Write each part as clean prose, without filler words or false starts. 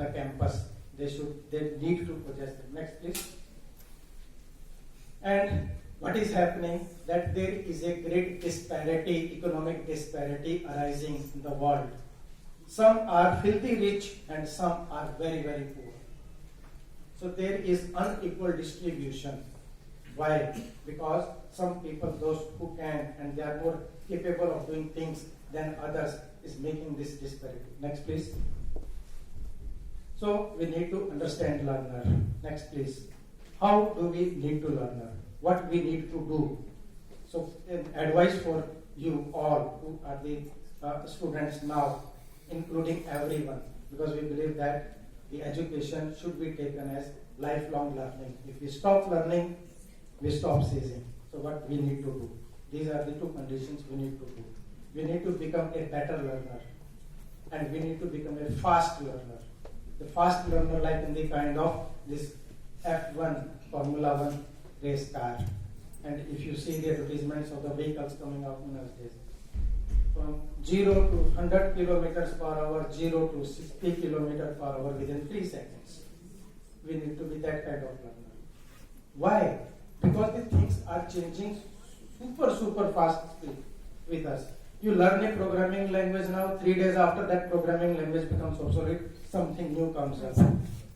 the campus. They need to possess them. Next, please. And what is happening? That there is a great disparity, economic disparity arising in the world. Some are filthy rich and some are very, very poor. So there is unequal distribution. Why? Because some people, those who can and they are more capable of doing things than others, is making this disparity. Next, please. So we need to understand learner. Next, please. How do we need to learner? What we need to do? So advice for you all who are the students now, including everyone, because we believe that the education should be taken as lifelong learning. If we stop learning, we stop ceasing. So what we need to do? These are the two conditions we need to do. We need to become a better learner, and we need to become a fast learner. The fast learner, like in the kind of this F1 Formula 1 race car. And if you see the advertisements of the vehicles coming out nowadays, from 0 to 100 kilometers per hour, 0 to 60 kilometers per hour within 3 seconds. We need to be that kind of learner. Why? Because the things are changing super fast with us. You learn a programming language now, 3 days after that programming language becomes obsolete, something new comes up.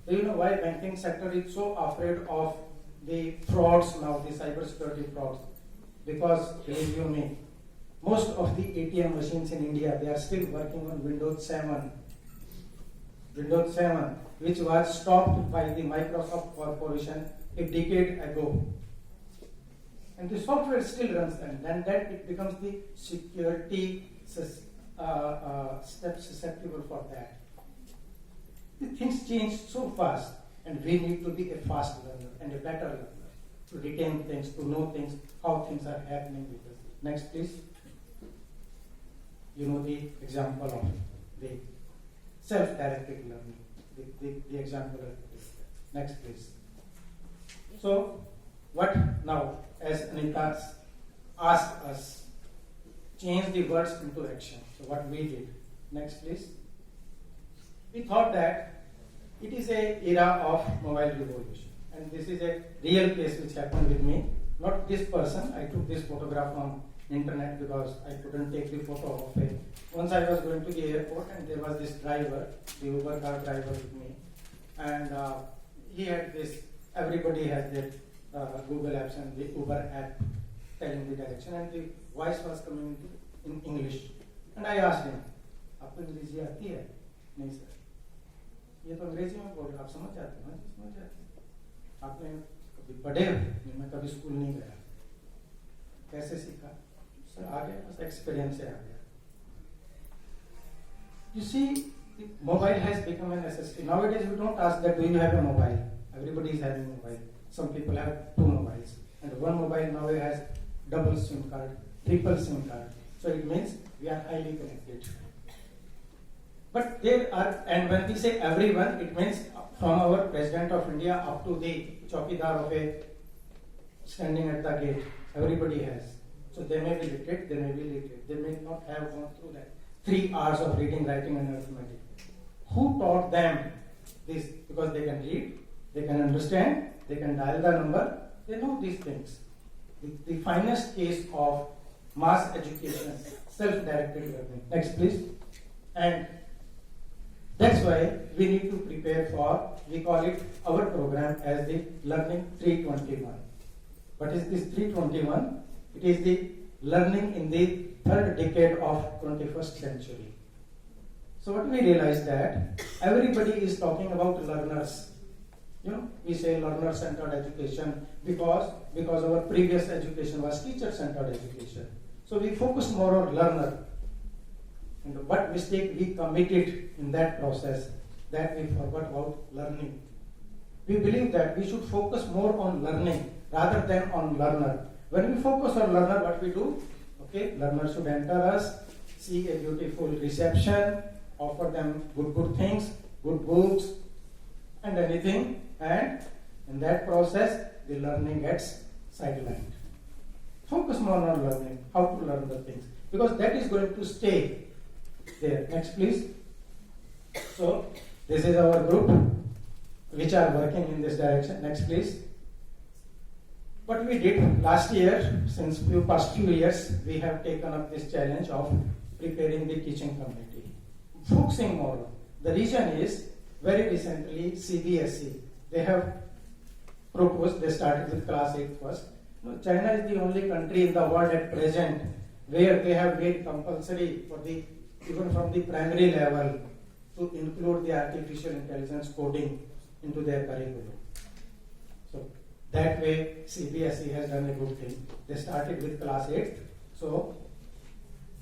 Do you know why banking sector is so afraid of the frauds now, the cybersecurity frauds? Because, believe you me, most of the ATM machines in India, they are still working on Windows 7. Windows 7, which was stopped by the Microsoft Corporation a decade ago. And the software still runs, and then that it becomes the security step susceptible for that. The things change so fast, and we need to be a fast learner and a better learner to retain things, to know things, how things are happening with us. Next, please. You know the example of the self-directed learning. The example of this. Next, please. So, what now? As Anita asked us, change the words into action. So what we did. Next, please. We thought that it is a era of mobile revolution, and this is a real case which happened with me. Not this person. I took this photograph on internet because I couldn't take the photo of it. Once I was going to the airport, and there was this driver, the Uber car driver with me, and he had this. Everybody has their Google Apps and the Uber app telling the direction, and the voice was coming in English. And I asked him, आपको अंग्रेजी आती है? नहीं sir, ये तो अंग्रेजी में बोल रहा, आप समझ जाते हो? समझ जाते हैं। आपने कभी पढ़े हो? नहीं, मैं कभी स्कूल नहीं गया। कैसे सीखा? सर आ गया, बस एक्सपीरियंस से आ गया। You see, the mobile has become a necessity. Nowadays we don't ask that do you have a mobile? Everybody is having a mobile. Some people have 2 mobiles, and one mobile now has double SIM card, triple SIM card. So it means we are highly connected. But there are, and when we say everyone, it means from our President of India up to the chowkidar of a standing at the gate, everybody has. So they may be literate, they may be literate. They may not have gone through that 3 hours of reading, writing, and arithmetic. Who taught them this? Because they can read, they can understand, they can dial the number, they know these things. The finest case of mass education, self-directed learning. Next, please. And that's why we need to prepare for, we call it our program as the Learning 321. What is this 321? It is the learning in the 3rd decade of 21st century. So what we realized that everybody is talking about learners. You know, we say learner-centered education because our previous education was teacher-centered education. So we focus more on learner. And what mistake we committed in that process, that we forgot about learning. We believe that we should focus more on learning rather than on learner. When we focus on learner, what we do? Okay, learner should enter us, see a beautiful reception, offer them good things, good books, and anything. And in that process, the learning gets sidelined. Focus more on learning, how to learn the things, because that is going to stay there. Next, please. So, This is our group which are working in this direction. Next, please. What we did last year, since past few years, we have taken up this challenge of preparing the teaching community, focusing more. The reason is, very recently, CBSE, they have proposed, they started with class 8 first. No, China is the only country in the world at present where they have made compulsory for the, even from the primary level, to include the artificial intelligence coding into their curriculum. So that way CBSE has done a good thing. They started with class 8, so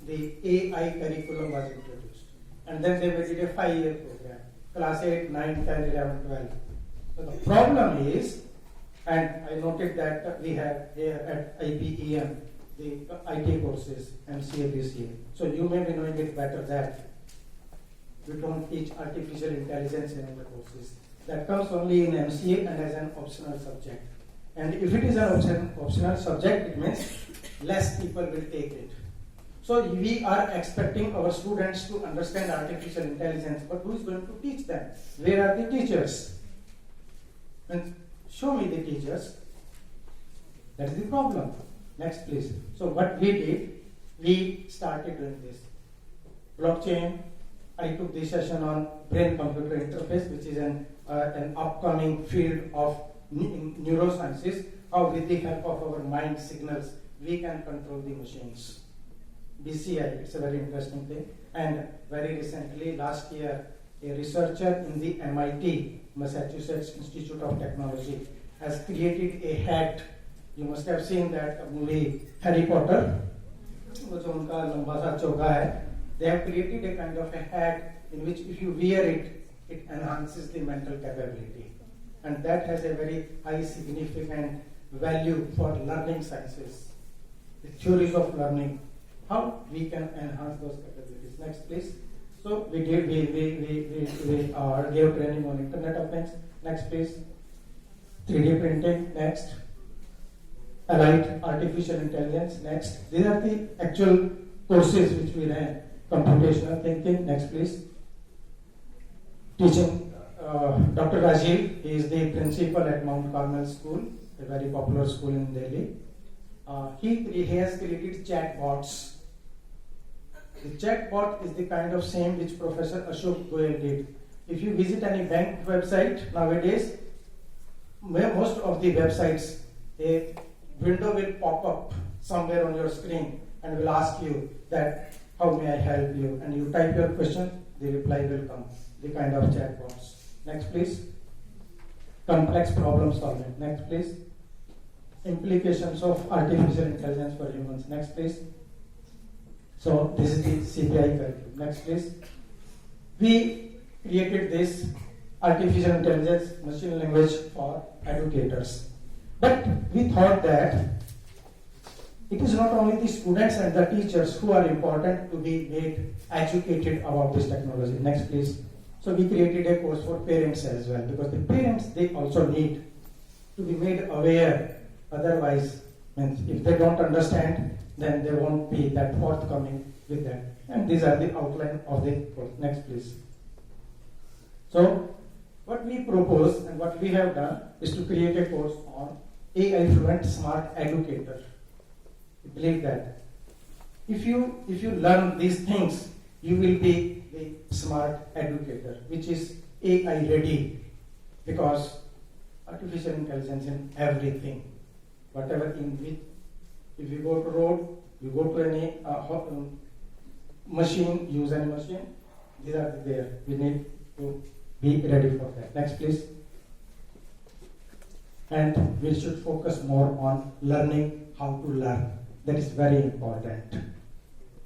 the AI curriculum was introduced. And then they made it a 5-year program, class 8, 9, 10, 11, 12. So the problem is, and I noted that we have here at IPEM, the IT courses, MCA, BCA. So you may be knowing it better that we don't teach artificial intelligence in our courses. That comes only in MCA and as an optional subject. And if it is an optional subject, it means less people will take it. So we are expecting our students to understand artificial intelligence, but who is going to teach them? Where are the teachers? And show me the teachers. That is the problem. Next, please. So what we did, we started doing this. Blockchain, I took the session on brain-computer interface, which is an upcoming field of neurosciences, how with the help of our mind signals, we can control the machines. BCI, it's a very interesting thing. And very recently, last year, a researcher in the MIT, Massachusetts Institute of Technology, has created a hat. You must have seen that movie Harry Potter. They have created a kind of a hat in which if you wear it, it enhances the mental capability. And that has a very high significant value for learning sciences, the theories of learning, how we can enhance those capabilities. Next, please. So we gave training on Internet of Things. Next, please. 3D printing. Next. Allied artificial intelligence. Next. These are the actual courses which we ran. Computational thinking. Next, please. Teaching. Dr. Rajiv, he is the principal at Mount Carmel School, a very popular school in Delhi. He has created chatbots. The chatbot is the kind of same which Professor Ashok Goyal did. If you visit any bank website nowadays, most of the websites, a window will pop up somewhere on your screen and will ask you that, how may I help you? And you type your question, the reply will come. The kind of chatbots. Next, please. Complex problem solving. Next, please. Implications of artificial intelligence for humans. Next, please. So this is the CPI curriculum. Next, please. We created this artificial intelligence machine language for educators. But we thought that it is not only the students and the teachers who are important to be made educated about this technology. Next, please. So we created a course for parents as well, because the parents, they also need to be made aware. Otherwise, if they don't understand, then they won't be that forthcoming with that. And these are the outline of the course. Next, please. So what we propose and what we have done is to create a course on AI Fluent Smart Educator. We believe that if you learn these things, you will be the smart educator, which is AI ready, because artificial intelligence in everything, whatever in which, if you go to road, you go to any machine, use any machine, these are there. We need to be ready for that. Next, please. And we should focus more on learning how to learn. That is very important.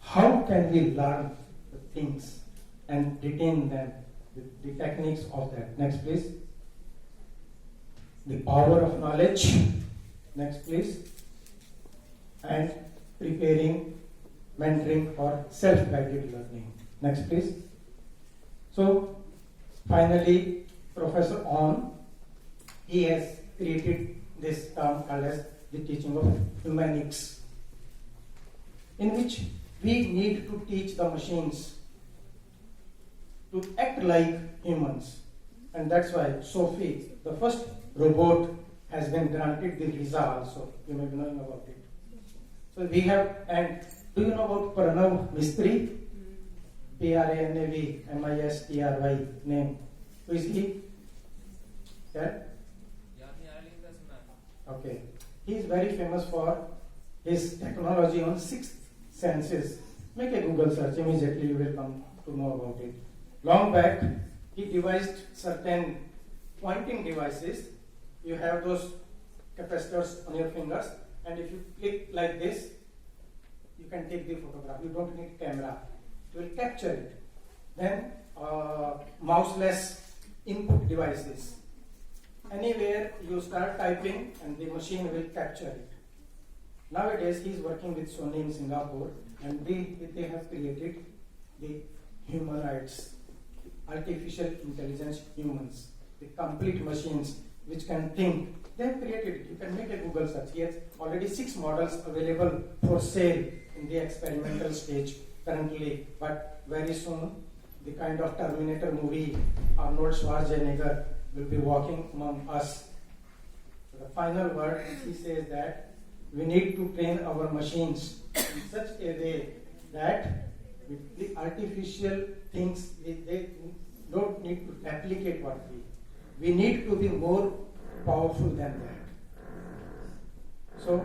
How can we learn the things and retain them, the techniques of that? Next, please. The power of knowledge. Next, please. And preparing, mentoring for self-guided learning. Next, please. So, finally, Professor On, he has created this term called as the teaching of humanics, in which we need to teach the machines to act like humans. And that's why Sophie, the first robot, has been granted the visa also. You may be knowing about it. So we have, and do you know about Pranav Mistry? Pranavmistry name. Who is he? Yeah? Okay. He is very famous for his technology on sixth senses. Make a Google search, immediately you will come to know about it. Long back, he devised certain pointing devices. You have those capacitors on your fingers, and if you click like this, you can take the photograph. You don't need camera. It will capture it. Then mouseless input devices. Anywhere you start typing and the machine will capture it. Nowadays he is working with Sony in Singapore, and they have created the humanoids, artificial intelligence humans, the complete machines which can think. They have created it. You can make a Google search. Yes, already 6 models available for sale in the experimental stage currently, but very soon the kind of Terminator movie, Arnold Schwarzenegger will be walking among us. So the final word, he says that we need to train our machines in such a way that with the artificial things, they don't need to replicate what we need to be more powerful than that. So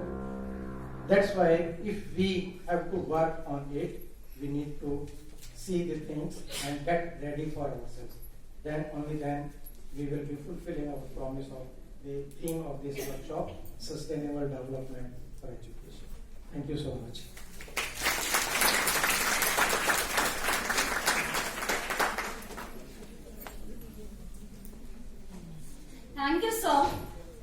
that's why if we have to work on it, we need to see the things and get ready for ourselves. Then only then we will be fulfilling our promise of the theme of this workshop, sustainable development for education. Thank you so much. Thank you, sir.